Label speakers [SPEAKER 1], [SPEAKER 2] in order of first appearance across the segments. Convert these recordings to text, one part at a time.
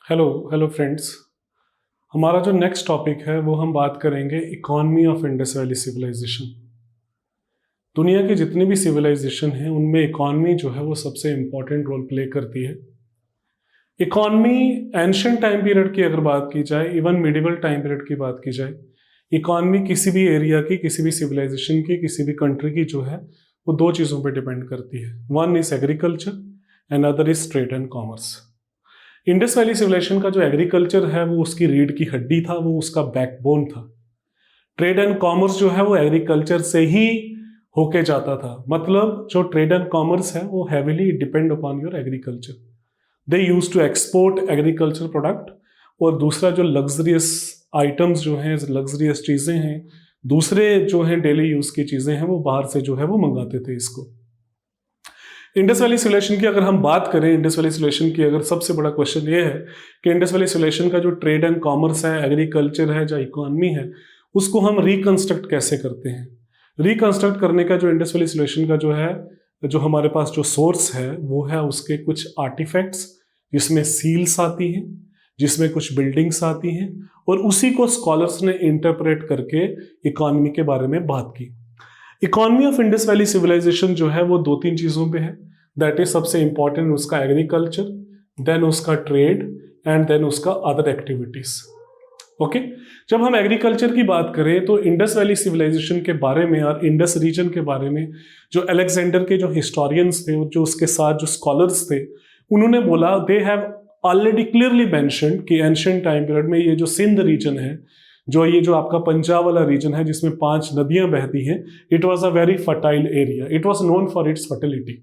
[SPEAKER 1] Hello hello friends. हमारा जो next topic है वो हम बात करेंगे economy of Indus valley civilization. दुनिया की जितनी भी सिविलाइजेशन है उनमें इकॉनमी जो है वो सबसे इम्पॉर्टेंट रोल प्ले करती है। इकॉनमी एंशियंट टाइम पीरियड की अगर बात की जाए, इवन मिडिवल टाइम पीरियड की बात की जाए, इकॉनमी किसी भी एरिया की, किसी भी सिविलाइजेशन की, किसी भी कंट्री की जो है वो दो चीज़ों पर डिपेंड करती है। One is agriculture and other is trade and commerce. Indus valley civilization का जो एग्रीकल्चर है वो उसकी रीढ़ की हड्डी था, वो उसका बैकबोन था। ट्रेड एंड कॉमर्स जो है वो एग्रीकल्चर से ही होके जाता था। मतलब जो ट्रेड एंड कॉमर्स है वो heavily depend upon your agriculture. They use to export agriculture product. और दूसरा जो लग्जरियस आइटम्स जो हैं, लग्जरियस चीज़ें हैं, दूसरे जो हैं डेली यूज की चीज़ें हैं, वो बाहर से जो है वो मंगाते थे इसको। इंडस वैली सिविलाइजेशन की अगर हम बात करें, इंडस वैली सिविलाइजेशन की अगर सबसे बड़ा क्वेश्चन ये है कि इंडस वैली सिविलाइजेशन का जो ट्रेड एंड कॉमर्स है, एग्रीकल्चर है, जो इकोनॉमी है, उसको हम रिकंस्ट्रक्ट कैसे करते हैं। रिकंस्ट्रक्ट करने का जो इंडस वैली सिविलाइजेशन का जो है, जो हमारे पास जो सोर्स है वो है उसके कुछ आर्टिफैक्ट्स, जिसमें सील्स आती हैं, जिसमें कुछ बिल्डिंग्स आती हैं, और उसी को स्कॉलर्स ने इंटरप्रेट करके इकोनॉमी के बारे में बात की। Economy of Indus valley civilization जो है वो दो तीन चीज़ों पे है। दैट इज सबसे इंपॉर्टेंट उसका एग्रीकल्चर, देन उसका ट्रेड एंड देन उसका अदर एक्टिविटीज। ओके, जब हम एग्रीकल्चर की बात करें तो इंडस वैली सिविलाइजेशन के बारे में और इंडस रीजन के बारे में जो अलेक्जेंडर के जो हिस्टोरियंस थे और जो उसके साथ जो स्कॉलर्स थे, उन्होंने बोला they have already clearly mentioned कि एंशिएंट टाइम पीरियड में ये जो सिंध रीजन है, जो आपका पंजाब वाला रीजन है जिसमें 5 नदियां बहती हैं, it was a very fertile area. It was known for its fertility.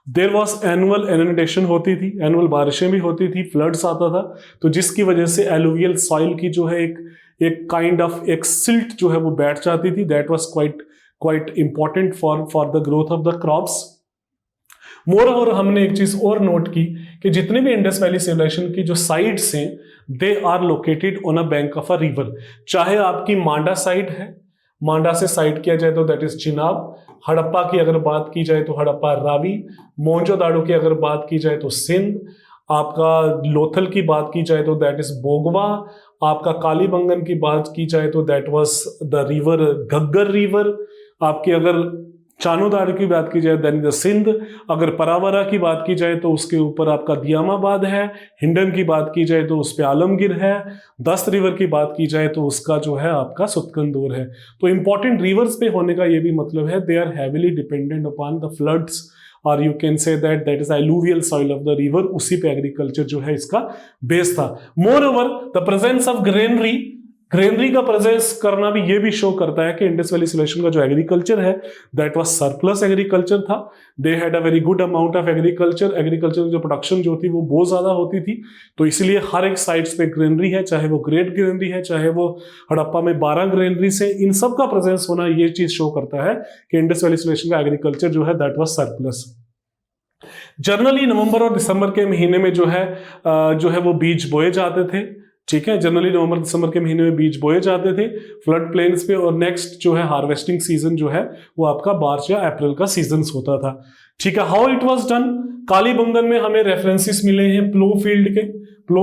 [SPEAKER 1] There was annual inundation होती थी, एनुअल बारिशें भी होती थी, फ्लड्स आता था, तो जिसकी वजह से एलुवियल सॉइल की जो है एक काइंड ऑफ एक सिल्ट जो है वो बैठ जाती थी। That was quite important for the growth of the crops. More over हमने एक चीज और नोट की कि जितने भी इंडस वैली सिविलाइजेशन की जो साइट्स हैं, they are located on a bank of a river. चाहे आपकी मांडा साइट है, मांडा से साइट किया जाए तो दैट इज चिनाब, हड़प्पा की अगर बात की जाए तो हड़प्पा रावी, मोहनजोदाड़ो की अगर बात की जाए तो सिंध, आपका लोथल की बात की जाए तो दैट इज बोगवा, आपका कालीबंगन की बात की जाए तो that was the river Ghaggar river, आपकी अगर चानोदार की बात की जाए देन द सिंध, अगर परावरा की बात की जाए तो उसके ऊपर आपका दियामाबाद है, हिंडन की बात की जाए तो उस पर आलमगीर है, दस्त रिवर की बात की जाए तो उसका जो है आपका सुतकंदोर है। तो इंपॉर्टेंट रिवर्स पे होने का ये भी मतलब है they are heavily dependent upon the floods, और you can say that is alluvial soil of the river. उसी पे एग्रीकल्चर जो है इसका बेस था। Moreover the presence of granary का प्रेजेंस करना भी ये भी शो करता है कि इंडस वैली सिविलाइजेशन का जो एग्रीकल्चर है दैट वाज सरप्लस एग्रीकल्चर था। They had a very good amount of agriculture की जो प्रोडक्शन जो थी वो बहुत ज्यादा होती थी, तो इसलिए हर एक साइट्स पे ग्रेनरी है, चाहे वो ग्रेट ग्रेनरी है, चाहे वो हड़प्पा में 12 ग्रेनरी से, इन सब का प्रेजेंस होना ये चीज शो करता है कि इंडस वैली सिविलाइजेशन का एग्रीकल्चर जो है दैट वाज सरप्लस। जनरली नवंबर और दिसंबर के महीने में जो है वो बीज बोए जाते थे। ठीक है, जनरली नवंबर दिसंबर के महीने में बीज बोए जाते थे फ्लड प्लेन्स पे, और नेक्स्ट जो है हार्वेस्टिंग सीजन जो है वो आपका मार्च या अप्रैल का सीजन होता था। ठीक है, how it was done, Kalibangan में हमें रेफरेंसेस मिले हैं प्लो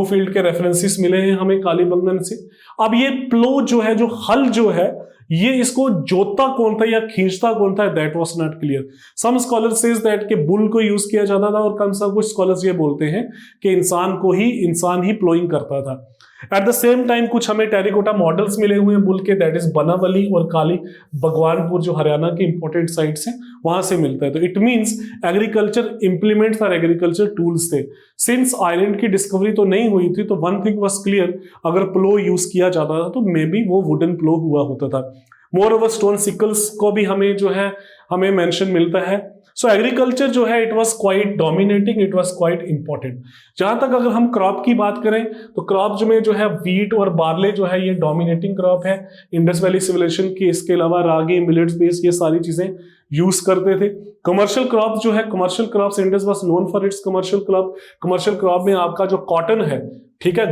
[SPEAKER 1] फील्ड के रेफरेंसेस मिले हैं हमें कालीबंगन से। अब ये प्लो जो है, जो हल जो है, ये इसको जोतता कौन था या खींचता कौन था, that was not clear. Some scholars says that के बुल को यूज किया जाता था, और कुछ स्कॉलर्स ये बोलते हैं कि इंसान ही प्लोइंग करता था। एट द सेम टाइम कुछ हमें टेरिकोटा मॉडल्स मिले हुए हैं बुल के, दैट इज बनावली और काली भगवानपुर, जो हरियाणा के इंपॉर्टेंट साइट्स हैं, वहां से मिलता है। तो इट मींस एग्रीकल्चर इंप्लीमेंट्स और एग्रीकल्चर टूल्स थे। सिंस आयरन की डिस्कवरी तो नहीं हुई थी, तो वन थिंग वाज क्लियर, अगर प्लो यूज किया जाता था तो मे बी वो वुडन प्लो हुआ होता था। मोर ओवर स्टोन सिकल्स को भी हमें मेंशन मिलता है। सो एग्रीकल्चर जो है it was quite dominating, it was quite important. जहां तक अगर हम क्रॉप की बात करें तो क्रॉप में जो है वीट और बार्ले जो है ये डोमिनेटिंग क्रॉप है इंडस वैली सिविलाइजेशन की। इसके अलावा रागी, मिलेट्स बेस, ये सारी चीजें यूज करते थे। कमर्शियल क्रॉप जो है, commercial crops, Indus was known for its commercial crop. Commercial crop में आपका जो कॉटन है, ठीक है,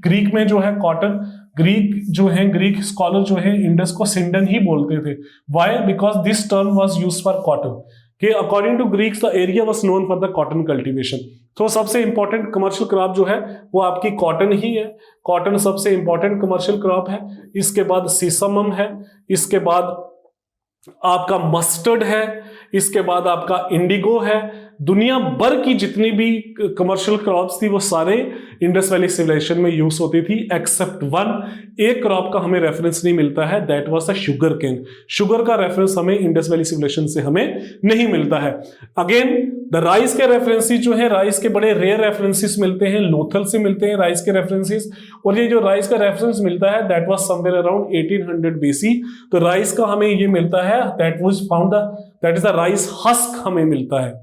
[SPEAKER 1] ग्रीक में जो है कॉटन, ग्रीक स्कॉलर जो है इंडस को सिंडन ही बोलते थे। Why? Because this term was used for cotton, कि according to Greeks the area was known for the cotton cultivation. तो सबसे इंपॉर्टेंट कमर्शियल क्रॉप जो है वो आपकी कॉटन ही है। कॉटन सबसे इंपॉर्टेंट कमर्शियल क्रॉप है। इसके बाद सीसमम है, इसके बाद आपका मस्टर्ड है, इसके बाद आपका इंडिगो है। दुनिया भर की जितनी भी कमर्शियल क्रॉप्स थी वो सारे इंडस वैली सिविलाइजेशन में यूज होती थी, एक्सेप्ट वन। एक क्रॉप का हमें रेफरेंस नहीं मिलता है, that was the sugarcane. Sugar का रेफरेंस हमें इंडस वैली सिविलाइजेशन से हमें नहीं मिलता है। अगेन द राइस के रेफरेंसेस जो है, राइस के बड़े रेयर रेफरेंसेस मिलते हैं, लोथल से मिलते हैं राइस के रेफरेंसेस। और ये जो राइस का रेफरेंस मिलता है that was somewhere around 1800 BC। तो राइस का हमें ये मिलता है, that was found that is the rice husk हमें मिलता है,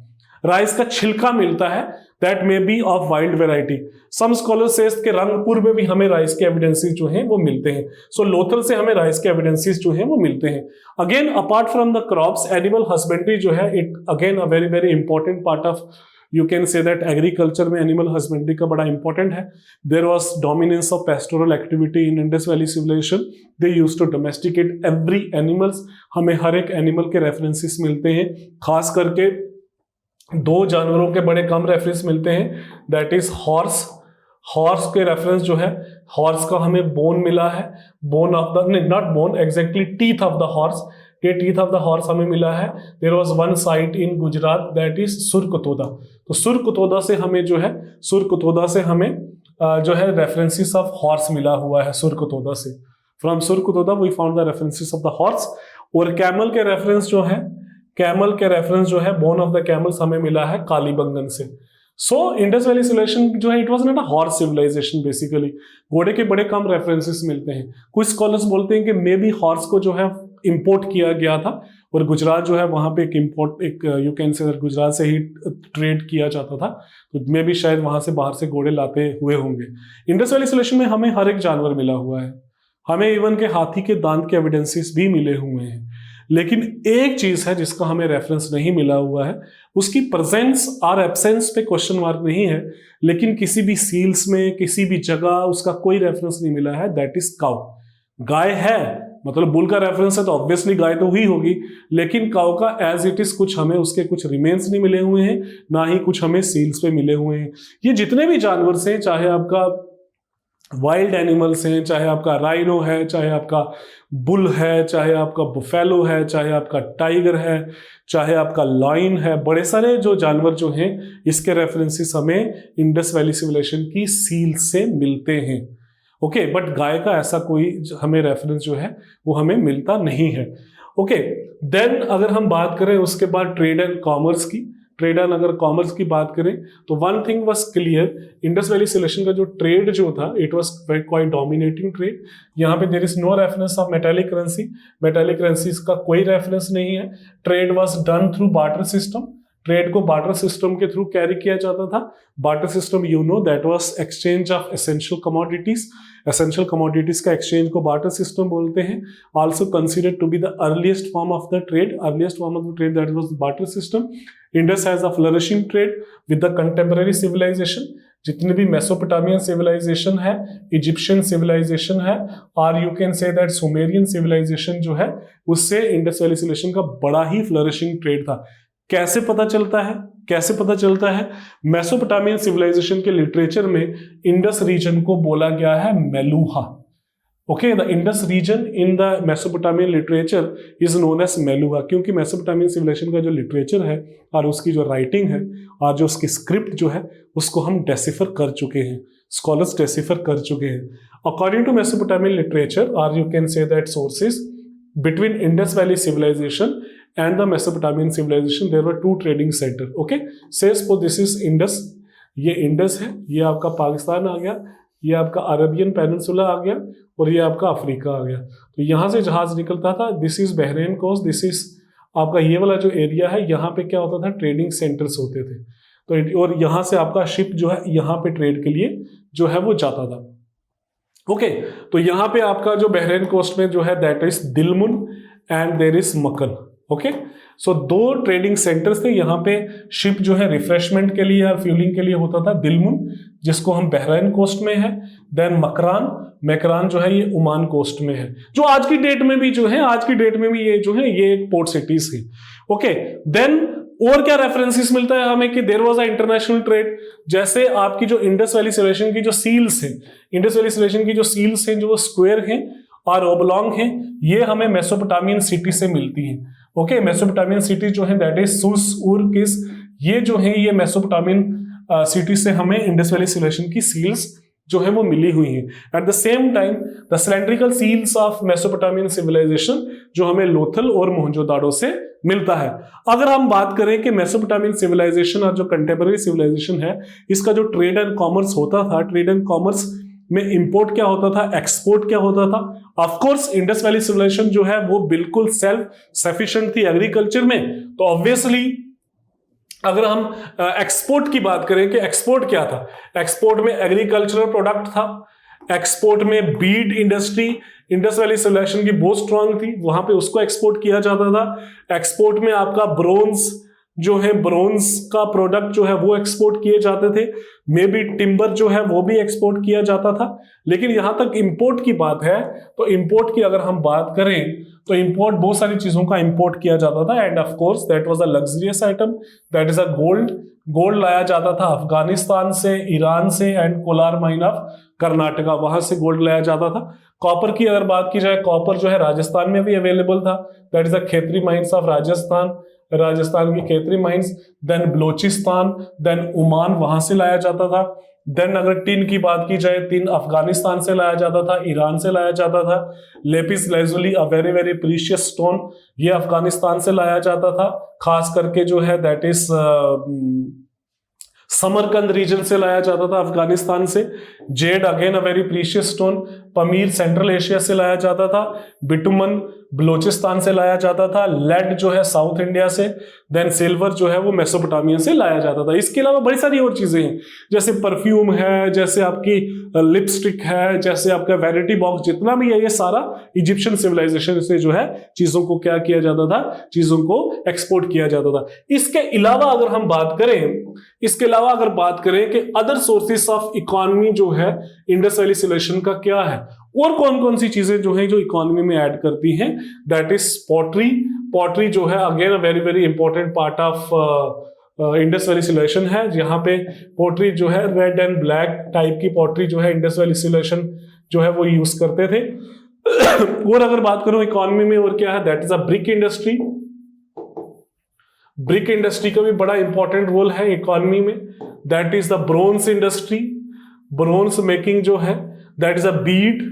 [SPEAKER 1] राइस का छिलका मिलता है, that may be of wild variety. Some scholar says के रंगपुर में भी हमें राइस के एविडेंसेस जो हैं वो मिलते हैं। सो लोथल से हमें राइस के एविडेंसेस जो हैं वो मिलते हैं। Again apart from the crops, animal husbandry जो है it again a very very important part of, you can say that agriculture में एनिमल हस्बेंड्री का बड़ा इंपॉर्टेंट है। There was dominance of pastoral activity in Indus valley civilization. They used to domesticate every animals. हमें हर एक animal के references मिलते हैं, खास करके दो जानवरों के बड़े कम रेफरेंस मिलते हैं, दैट इज हॉर्स। हॉर्स के रेफरेंस जो है, हॉर्स का हमें बोन मिला है, bone of the, not bone exactly, teeth of the horse. ये टीथ ऑफ द हॉर्स हमें मिला है। There was one site in Gujarat that is Surkotada. तो सुरकुतोदा से हमें जो है, सुरकुतोदा से हमें जो है रेफरेंसेस ऑफ हॉर्स मिला हुआ है। सुरकुतोदा से, from Surkotada we found the references of the horse. और कैमल के रेफरेंस जो है, कैमल के रेफरेंस जो है, बोन ऑफ द कैमल्स हमें मिला है कालीबंगन से। सो इंडस वैली सिविलाइजेशन जो है it was not a horse civilization basically. घोड़े के बड़े कम रेफरेंसेस मिलते हैं। कुछ स्कॉलर्स बोलते हैं कि मे बी हॉर्स को जो है इंपोर्ट किया गया था और गुजरात जो है वहां पे एक यू कैन से गुजरात से ही ट्रेड किया जाता था, तो मे बी शायद वहां से बाहर से घोड़े लाते हुए होंगे। इंडस वैली सिविलाइजेशन में हमें हर एक जानवर मिला हुआ है, हमें इवन के हाथी के दांत के एविडेंसेस भी मिले हुए हैं। लेकिन एक चीज है जिसका हमें रेफरेंस नहीं मिला हुआ है, उसकी प्रेजेंस और एब्सेंस पे क्वेश्चन मार्क नहीं है, लेकिन किसी भी सील्स में किसी भी जगह उसका कोई रेफरेंस नहीं मिला है, दैट इज काउ। गाय है, मतलब बुल का रेफरेंस है तो ऑब्वियसली गाय तो हुई होगी, लेकिन काउ का एज इट इज कुछ हमें उसके कुछ रिमेन्स नहीं मिले हुए हैं, ना ही कुछ हमें सील्स पे मिले हुए हैं। ये जितने भी जानवर हैं, चाहे आपका वाइल्ड एनिमल्स हैं, चाहे आपका राइनो है, चाहे आपका बुल है, चाहे आपका बुफेलो है, चाहे आपका टाइगर है, चाहे आपका लॉइन है, बड़े सारे जो जानवर जो हैं इसके रेफरेंसेस हमें इंडस वैली सिविलाइजेशन की सील से मिलते हैं। ओके, बट गाय का ऐसा कोई हमें रेफरेंस जो है वो हमें मिलता नहीं है। ओके, देन अगर हम बात करें उसके बाद ट्रेड एंड कॉमर्स की, ट्रेड एंड अगर कॉमर्स की बात करें तो one thing was clear, Indus valley civilization का जो ट्रेड जो था it was quite dominating trade. यहाँ पे there is no reference of metallic currency, metallic currencies का कोई रेफरेंस नहीं है। Trade was done through barter system, trade को बार्टर सिस्टम के थ्रू कैरी किया जाता था। Barter system you know that was exchange of essential commodities, essential commodities का एक्सचेंज को बार्टर सिस्टम बोलते हैं। Also considered to be the earliest form of the trade, earliest form of the trade that was barter system. Indus has a flourishing trade with the contemporary civilization. जितने भी Mesopotamian civilization है, Egyptian civilization है, और you can say that Sumerian civilization जो है, उससे Indus valley civilization का बड़ा ही फ्लरिशिंग ट्रेड था। कैसे पता चलता है? कैसे पता चलता है? मेसोपोटामियन सिविलाइजेशन के लिटरेचर में इंडस रीजन को बोला गया है Meluha. Okay, the Indus region in the Mesopotamian literature is known as Meluha, क्योंकि मेसोपोटामियन सिविलाइजेशन का जो लिटरेचर है और उसकी जो राइटिंग है और जो उसकी स्क्रिप्ट जो है उसको हम डेसिफर कर चुके हैं, स्कॉलर्स डेसिफर कर चुके हैं। अकॉर्डिंग टू मेसोपोटामियन लिटरेचर, और you can say that sources, between Indus valley civilization and the Mesopotamian civilization there were two trading center. Okay, says for this is Indus, ये इंडस है, ये आपका पाकिस्तान आ गया, ये आपका अरबियन पेनिनसुला आ गया और ये आपका अफ्रीका आ गया। तो यहाँ से जहाज निकलता था, this is Bahrain coast, this is आपका ये वाला जो एरिया है, यहाँ पे क्या होता था, ट्रेडिंग सेंटर्स होते थे। तो और यहाँ से आपका शिप जो है यहाँ पे ट्रेड के लिए जो है वो जाता था। ओके, तो यहाँ पे आपका जो बहरीन कोस्ट में जो है that is Dilmun and there is Makkan. Okay, so दो ट्रेडिंग सेंटर्स थे। यहाँ पे शिप जो है रिफ्रेशमेंट के लिए और फ्यूलिंग के लिए होता था दिलमुन, जिसको हम बहरीन कोस्ट में है। देन मकरान, मकरान जो है ये ओमान कोस्ट में है, जो आज की डेट में भी जो है, आज की डेट में भी ये जो है ये एक पोर्ट सिटीज है। ओके, देन और क्या रेफरेंसेस मिलता है हमें कि there was a international trade. जैसे आपकी जो इंडस वैली सिविलाइजेशन की जो सील्स है, इंडस वैली सिविलाइजेशन की जो सील्स हैं, जो वो स्क्वायर हैं और ओब्लॉन्ग हैं, ये हमें मेसोपोटामियन सिटी से मिलती हैं। ओके, मेसोपोटामियन सिटी जो है दैट इज सुस, उर, किस, ये जो है ये मेसोपोटामियन सिटी से हमें इंडस वैली सिविलाइजेशन की सील्स जो है वो मिली हुई है। At the same time the cylindrical seals of Mesopotamian civilization जो हमें लोथल और मोहनजोदाड़ो से मिलता है। अगर हम बात करें कि मेसोपोटामियन सिविलाइजेशन और जो कंटेम्पररी सिविलाइजेशन है, इसका जो ट्रेड एंड कॉमर्स होता था, ट्रेड एंड कॉमर्स में इंपोर्ट क्या होता था, एक्सपोर्ट क्या होता था। Of course Indus valley civilization जो है वो बिल्कुल सेल्फ सफिशिएंट थी एग्रीकल्चर में, तो ऑब्वियसली अगर हम एक्सपोर्ट की बात करें कि एक्सपोर्ट क्या था, एक्सपोर्ट में एग्रीकल्चरल प्रोडक्ट था, एक्सपोर्ट में bead industry Indus valley civilization की बहुत स्ट्रांग थी, वहां पे उसको एक्सपोर्ट किया जाता था। एक्सपोर्ट में आपका ब्रोंज जो है, ब्रोंज का प्रोडक्ट जो है वो एक्सपोर्ट किए जाते थे, मे बी टिम्बर जो है वो भी एक्सपोर्ट किया जाता था। लेकिन यहां तक इंपोर्ट की बात है तो इंपोर्ट की अगर हम बात करें तो इंपोर्ट बहुत सारी चीजों का इंपोर्ट किया जाता था, end of course that was a luxurious item, that is a gold. Gold लाया जाता था अफगानिस्तान से, ईरान से, and Kolar mine of Karnataka, वहां से गोल्ड लाया जाता था। कॉपर की अगर बात की जाए, कॉपर जो है राजस्थान में भी अवेलेबल था, that is a Khetri mines of Rajasthan, Rajasthan की Khetri mines, then Balochistan, then Oman, वहां से लाया जाता था। देन अगर टिन की बात की जाए, टिन अफगानिस्तान से लाया जाता था, ईरान से लाया जाता था। Lapis lazuli a very very precious stone, ये अफगानिस्तान से लाया जाता था, खास करके जो है दैट इज समरकंद रीजन से लाया जाता था अफगानिस्तान से। Jade again a very precious stone, Pamir Central Asia से लाया जाता था, बिटुमन बलोचिस्तान से लाया जाता था, लेड जो है साउथ इंडिया से, देन सिल्वर जो है वो मेसोपोटामिया से लाया जाता था। इसके अलावा बड़ी सारी और चीजें हैं, जैसे परफ्यूम है, जैसे आपकी लिपस्टिक है, जैसे आपका वैनिटी बॉक्स, जितना भी है ये सारा इजिप्शियन सिविलाइजेशन से जो है चीजों को क्या किया जाता था, चीजों को एक्सपोर्ट किया जाता था। इसके अलावा अगर हम बात करें, इसके अलावा अगर बात करें कि अदर सोर्सेस ऑफ इकोनॉमी जो है इंडस वैली सिविलाइजेशन का क्या है, और कौन कौन सी चीजें जो है जो इकोनॉमी में ऐड करती हैं, दैट इज पॉटरी। पॉटरी जो है again a very very important part of Indus valley civilization है, जहां पे पॉटरी जो है रेड एंड ब्लैक टाइप की पॉटरी जो है इंडस वैली सिविलाइजेशन जो है वो यूज करते थे। और अगर बात करूं इकोनॉमी में और क्या है, that is a brick industry. Brick industry का भी बड़ा इंपॉर्टेंट रोल है इकोनॉमी में। That is the bronze industry, bronze making जो है, दैट इज अ बीड।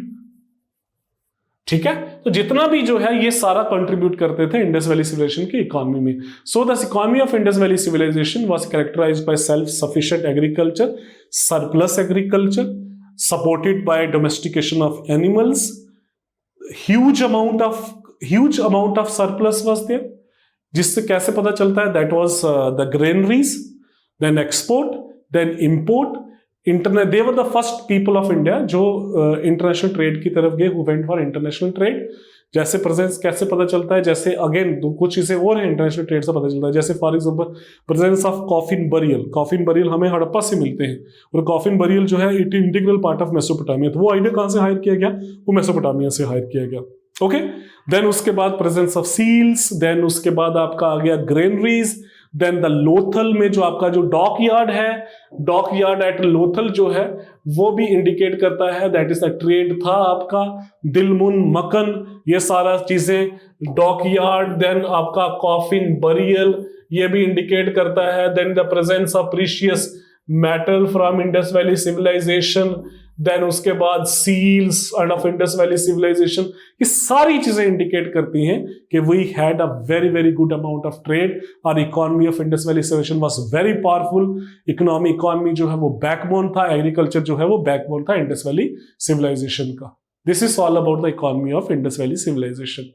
[SPEAKER 1] ठीक है, तो जितना भी जो है ये सारा कंट्रीब्यूट करते थे इंडस वैली सिविलाइजेशन की इकोनॉमी में। So the economy of Indus valley civilization was characterized by self sufficient agriculture, surplus agriculture, supported by domestication of animals, huge amount of surplus was there. जिससे कैसे पता चलता है, that was the granaries, then export, then import, internet. They were the first people of India जो international trade की तरफ गए, who went for international trade. जैसे प्रेजेंस कैसे पता चलता है, जैसे अगेन कुछ चीजें और है इंटरनेशनल ट्रेड से पता चलता है, जैसे for example presence of coffin burial. Coffin burial हमें हड़प्पा से मिलते हैं, और कॉफिन बरियल जो है it integral part of Mesopotamia. तो वो आइडिया कहां से हायर किया गया, वो मेसोपोटामिया से हायर किया गया। ओके, देन उसके बाद प्रेजेंस ऑफ सील्स, देन उसके बाद आपका आ गया ग्रेनरीज, देन द लोथल में जो आपका जो डॉक यार्ड है, डॉक यार्ड एट लोथल जो है वो भी इंडिकेट करता है दैट इज द ट्रेड था आपका। दिलमुन, मकन, ये सारा चीजें डॉक यार्ड। देन आपका कॉफिन बरियल, ये भी इंडिकेट करता है। Then the presence of precious metal from Indus valley civilization, then उसके बाद seals and of Indus valley civilization, ये सारी चीजें इंडिकेट करती हैं कि we had a very very good amount of trade. और economy of Indus valley civilization was very powerful. Economy जो है वो बैकबोन था, एग्रीकल्चर जो है वो बैकबोन था इंडस वैली सिविलाइजेशन का। This is all about the economy of Indus valley civilisation.